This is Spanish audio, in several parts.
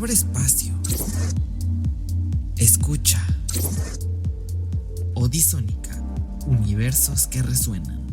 Abre espacio. Escucha. Odisónica. Universos que resuenan.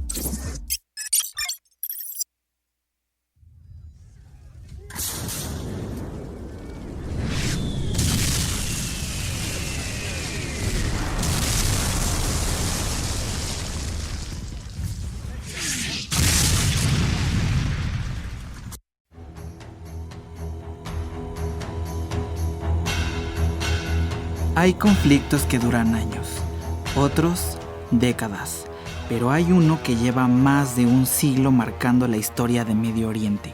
Hay conflictos que duran años, otros décadas, pero hay uno que lleva más de un siglo marcando la historia de Medio Oriente.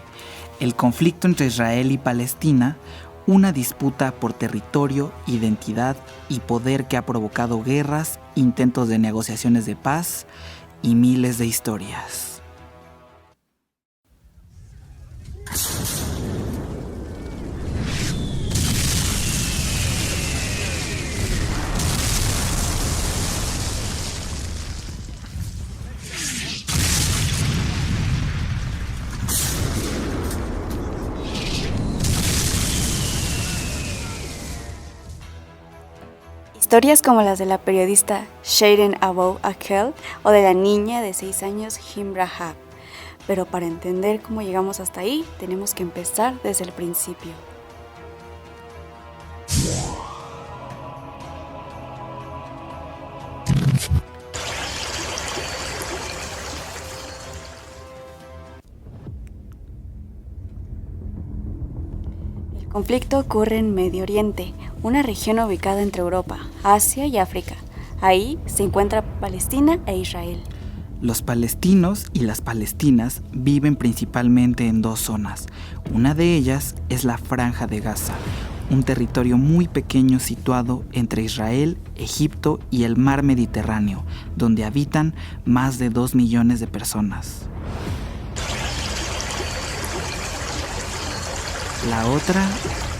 El conflicto entre Israel y Palestina, una disputa por territorio, identidad y poder que ha provocado guerras, intentos de negociaciones de paz y miles de historias. Historias como las de la periodista Sharon Abu Akel o de la niña de 6 años Him Rahab. Pero para entender cómo llegamos hasta ahí, tenemos que empezar desde el principio. El conflicto ocurre en Medio Oriente, una región ubicada entre Europa, Asia y África. Ahí se encuentra Palestina e Israel. Los palestinos y las palestinas viven principalmente en dos zonas. Una de ellas es la Franja de Gaza, un territorio muy pequeño situado entre Israel, Egipto y el mar Mediterráneo, donde habitan más de 2 millones de personas. La otra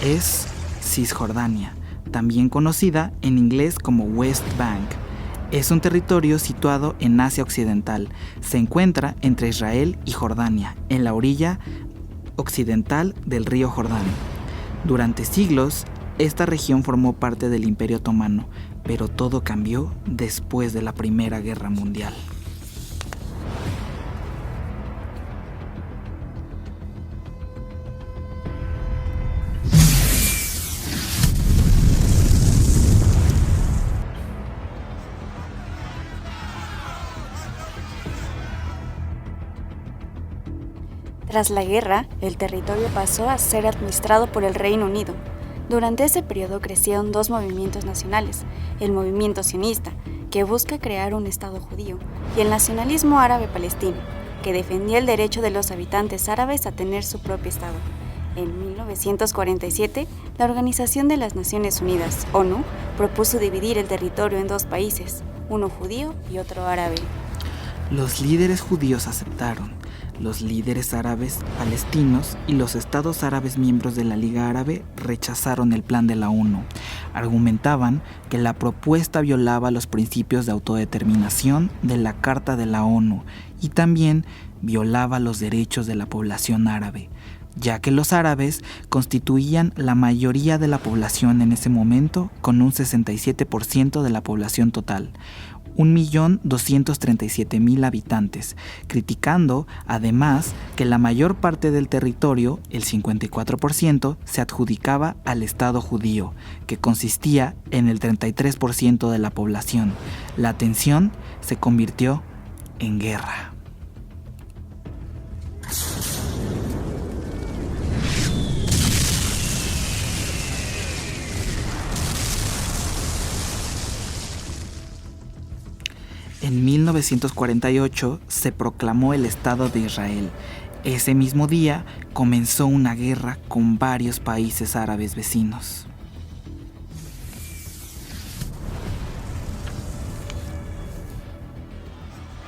es Cisjordania, también conocida en inglés como West Bank. Es un territorio situado en Asia Occidental. Se encuentra entre Israel y Jordania, en la orilla occidental del río Jordán. Durante siglos, esta región formó parte del Imperio Otomano, pero todo cambió después de la Primera Guerra Mundial. Tras la guerra, el territorio pasó a ser administrado por el Reino Unido. Durante ese periodo crecieron dos movimientos nacionales, el movimiento sionista, que busca crear un Estado judío, y el nacionalismo árabe palestino, que defendía el derecho de los habitantes árabes a tener su propio Estado. En 1947, la Organización de las Naciones Unidas, ONU, propuso dividir el territorio en dos países, uno judío y otro árabe. Los líderes judíos aceptaron. Los líderes árabes palestinos y los estados árabes miembros de la Liga Árabe rechazaron el plan de la ONU. Argumentaban que la propuesta violaba los principios de autodeterminación de la Carta de la ONU y también violaba los derechos de la población árabe, ya que los árabes constituían la mayoría de la población en ese momento, con un 67% de la población total. 1.237.000 habitantes, criticando además que la mayor parte del territorio, el 54%, se adjudicaba al Estado judío, que consistía en el 33% de la población. La tensión se convirtió en guerra. En 1948 se proclamó el Estado de Israel. Ese mismo día comenzó una guerra con varios países árabes vecinos.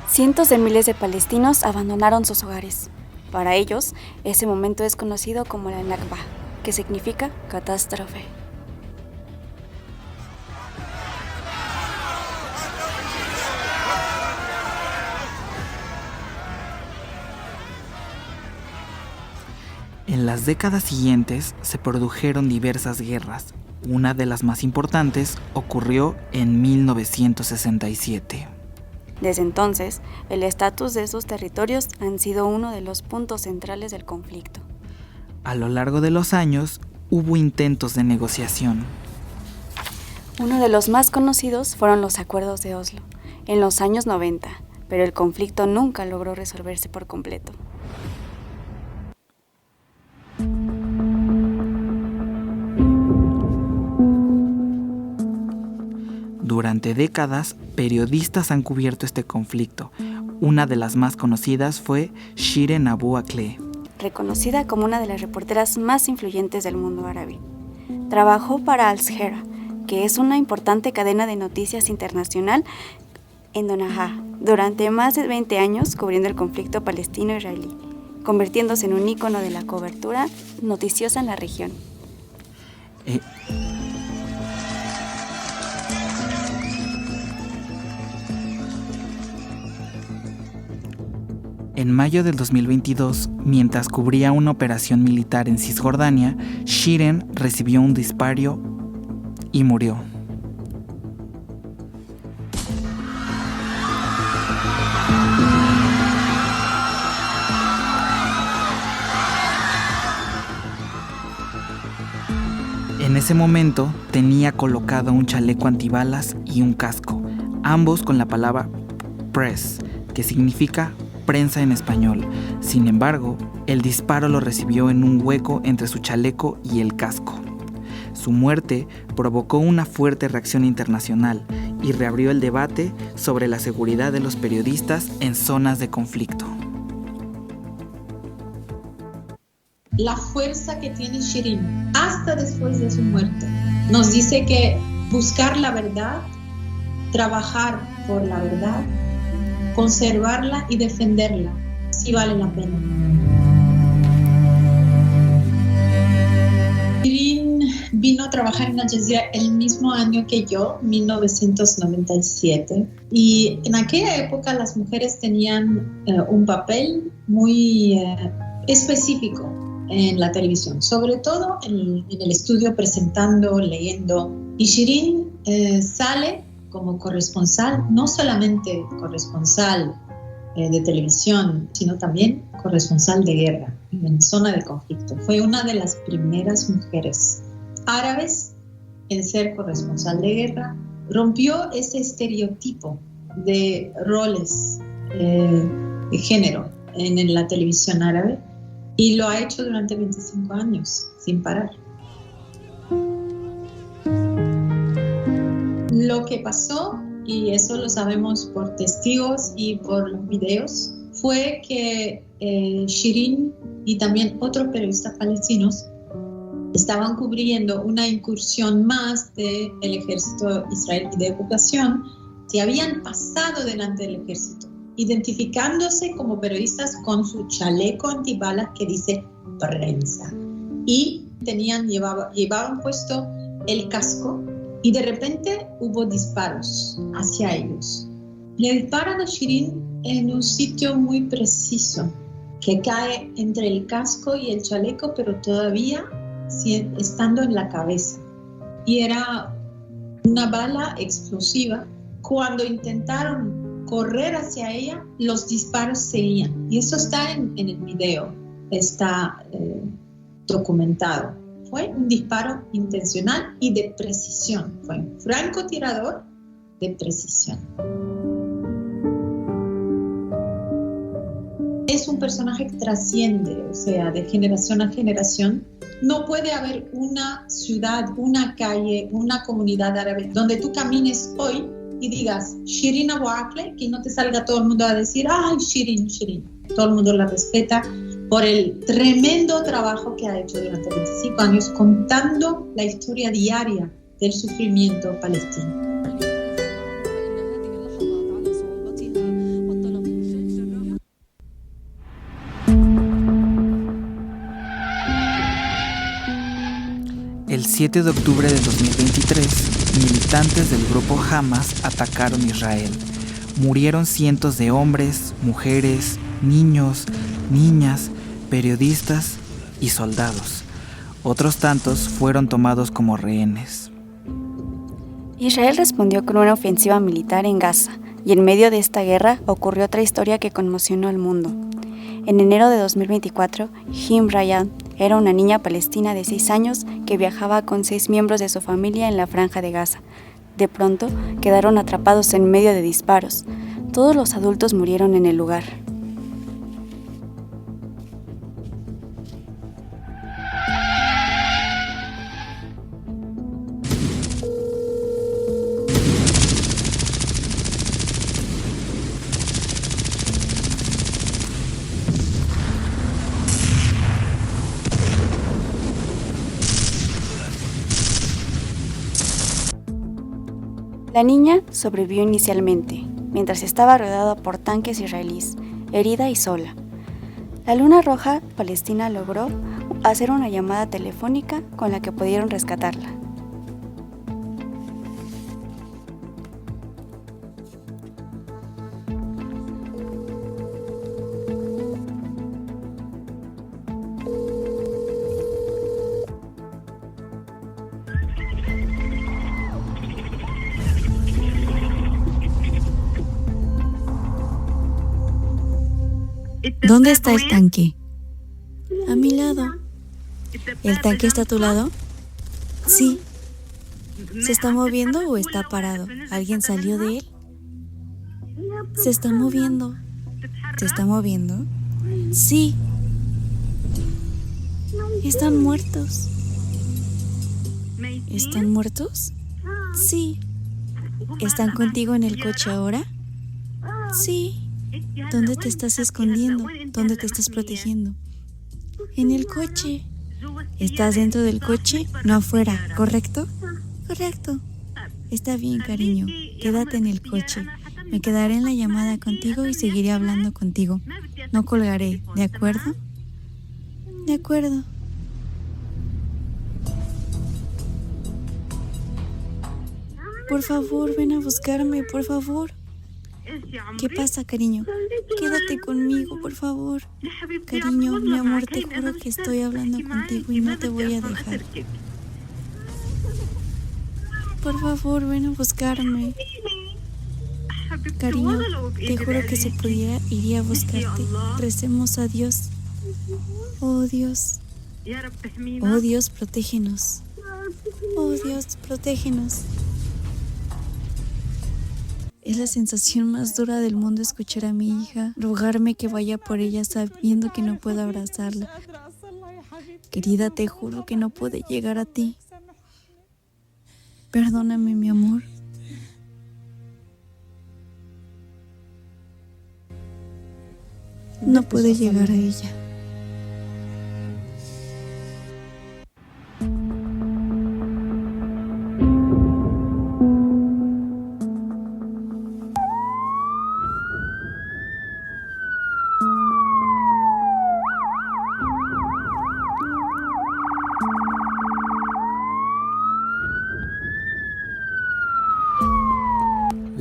Cientos de miles de palestinos abandonaron sus hogares. Para ellos, ese momento es conocido como la Nakba, que significa catástrofe. En las décadas siguientes se produjeron diversas guerras. Una de las más importantes ocurrió en 1967. Desde entonces, el estatus de esos territorios han sido uno de los puntos centrales del conflicto. A lo largo de los años, hubo intentos de negociación. Uno de los más conocidos fueron los acuerdos de Oslo, en los años 90, pero el conflicto nunca logró resolverse por completo. Durante décadas, periodistas han cubierto este conflicto. Una de las más conocidas fue Shirin Abu Akleh, reconocida como una de las reporteras más influyentes del mundo árabe. Trabajó para Al Jazeera, que es una importante cadena de noticias internacional en Doha, durante más de 20 años cubriendo el conflicto palestino-israelí, convirtiéndose en un ícono de la cobertura noticiosa en la región. En mayo del 2022, mientras cubría una operación militar en Cisjordania, Shirin recibió un disparo y murió. En ese momento tenía colocado un chaleco antibalas y un casco, ambos con la palabra press, que significa prensa en español. Sin embargo, el disparo lo recibió en un hueco entre su chaleco y el casco. Su muerte provocó una fuerte reacción internacional y reabrió el debate sobre la seguridad de los periodistas en zonas de conflicto. La fuerza que tiene Shirin hasta después de su muerte nos dice que buscar la verdad, trabajar por la verdad, conservarla y defenderla, sí vale la pena. Shirin vino a trabajar en Al Jazeera el mismo año que yo, 1997, y en aquella época las mujeres tenían un papel muy específico en la televisión, sobre todo en el estudio presentando, leyendo. Y Shirin sale como corresponsal, no solamente corresponsal de televisión, sino también corresponsal de guerra en zona de conflicto. Fue una de las primeras mujeres árabes en ser corresponsal de guerra. Rompió ese estereotipo de roles de género en la televisión árabe y lo ha hecho durante 25 años, sin parar. Lo que pasó, y eso lo sabemos por testigos y por los videos, fue que Shirin y también otros periodistas palestinos estaban cubriendo una incursión más del ejército israelí de ocupación. Se habían pasado delante del ejército, identificándose como periodistas con su chaleco antibalas que dice prensa, y llevaban puesto el casco, y de repente hubo disparos hacia ellos. Le disparan a Shirin en un sitio muy preciso, que cae entre el casco y el chaleco, pero todavía estando en la cabeza. Y era una bala explosiva. Cuando intentaron correr hacia ella, los disparos seguían. Y eso está en el video, está documentado. Fue un disparo intencional y de precisión. Fue un francotirador de precisión. Es un personaje que trasciende, o sea, de generación a generación. No puede haber una ciudad, una calle, una comunidad árabe donde tú camines hoy y digas Shirin Abu Akleh, que no te salga todo el mundo a decir ¡ay, Shirin, Shirin! Todo el mundo la respeta por el tremendo trabajo que ha hecho durante 25 años contando la historia diaria del sufrimiento palestino. El 7 de octubre de 2023, militantes del grupo Hamas atacaron Israel. Murieron cientos de hombres, mujeres, niños, niñas, periodistas y soldados. Otros tantos fueron tomados como rehenes. Israel respondió con una ofensiva militar en Gaza, y en medio de esta guerra ocurrió otra historia que conmocionó al mundo. En enero de 2024, Him Ryan era una niña palestina de 6 años que viajaba con 6 miembros de su familia en la franja de Gaza. De pronto, quedaron atrapados en medio de disparos. Todos los adultos murieron en el lugar. La niña sobrevivió inicialmente, mientras estaba rodeada por tanques israelíes, herida y sola. La Luna Roja Palestina logró hacer una llamada telefónica con la que pudieron rescatarla. ¿Dónde está el tanque? A mi lado. ¿El tanque está a tu lado? Sí. ¿Se está moviendo o está parado? ¿Alguien salió de él? Se está moviendo. ¿Se está moviendo? Sí. Están muertos. ¿Están muertos? Sí. ¿Están contigo en el coche ahora? Sí. ¿Dónde te estás escondiendo? ¿Dónde te estás protegiendo? En el coche. ¿Estás dentro del coche? No afuera, ¿correcto? Correcto. Está bien, cariño. Quédate en el coche. Me quedaré en la llamada contigo y seguiré hablando contigo. No colgaré, ¿de acuerdo? De acuerdo. Por favor, ven a buscarme, por favor. ¿Qué pasa, cariño? Quédate conmigo, por favor. Cariño, mi amor, te juro que estoy hablando contigo y no te voy a dejar. Por favor, ven a buscarme. Cariño, te juro que si pudiera, iría a buscarte. Recemos a Dios. Oh Dios. Oh Dios, protégenos. Oh Dios, protégenos. Es la sensación más dura del mundo escuchar a mi hija rogarme que vaya por ella sabiendo que no puedo abrazarla. Querida, te juro que no pude llegar a ti. Perdóname, mi amor. No pude llegar a ella.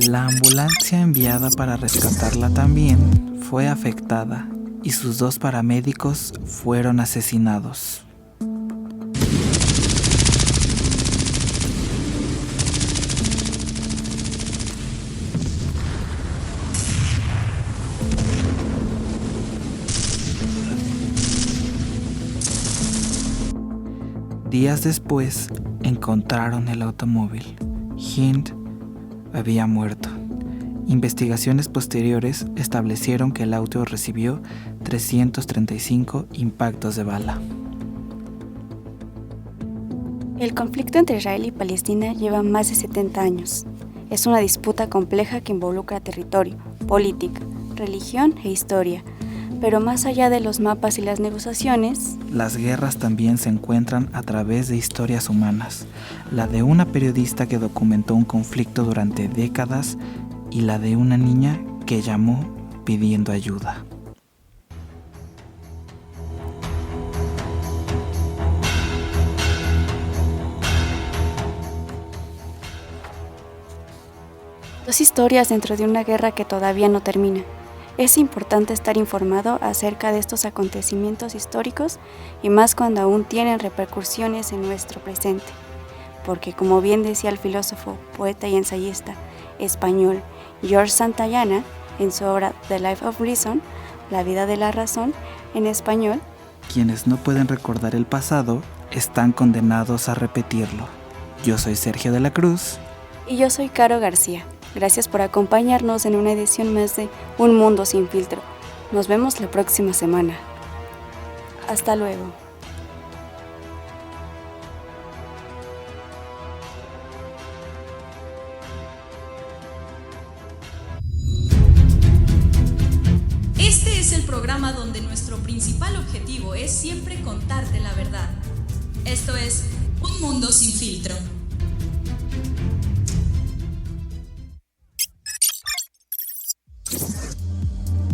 La ambulancia enviada para rescatarla también fue afectada y sus 2 paramédicos fueron asesinados. Días después encontraron el automóvil. Hind había muerto. Investigaciones posteriores establecieron que el auto recibió 335 impactos de bala. El conflicto entre Israel y Palestina lleva más de 70 años. Es una disputa compleja que involucra territorio, política, religión e historia. Pero más allá de los mapas y las negociaciones, las guerras también se encuentran a través de historias humanas. La de una periodista que documentó un conflicto durante décadas y la de una niña que llamó pidiendo ayuda. Dos historias dentro de una guerra que todavía no termina. Es importante estar informado acerca de estos acontecimientos históricos y más cuando aún tienen repercusiones en nuestro presente, porque como bien decía el filósofo, poeta y ensayista español George Santayana en su obra The Life of Reason, La vida de la razón, en español, quienes no pueden recordar el pasado están condenados a repetirlo. Yo soy Sergio de la Cruz. Y yo soy Caro García. Gracias por acompañarnos en una edición más de Un Mundo Sin Filtro. Nos vemos la próxima semana. Hasta luego. Este es el programa donde nuestro principal objetivo es siempre contarte la verdad. Esto es Un Mundo Sin Filtro.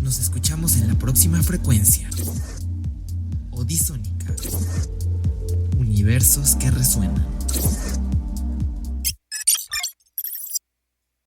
Nos escuchamos en la próxima frecuencia. Odisónica. Universos que resuenan.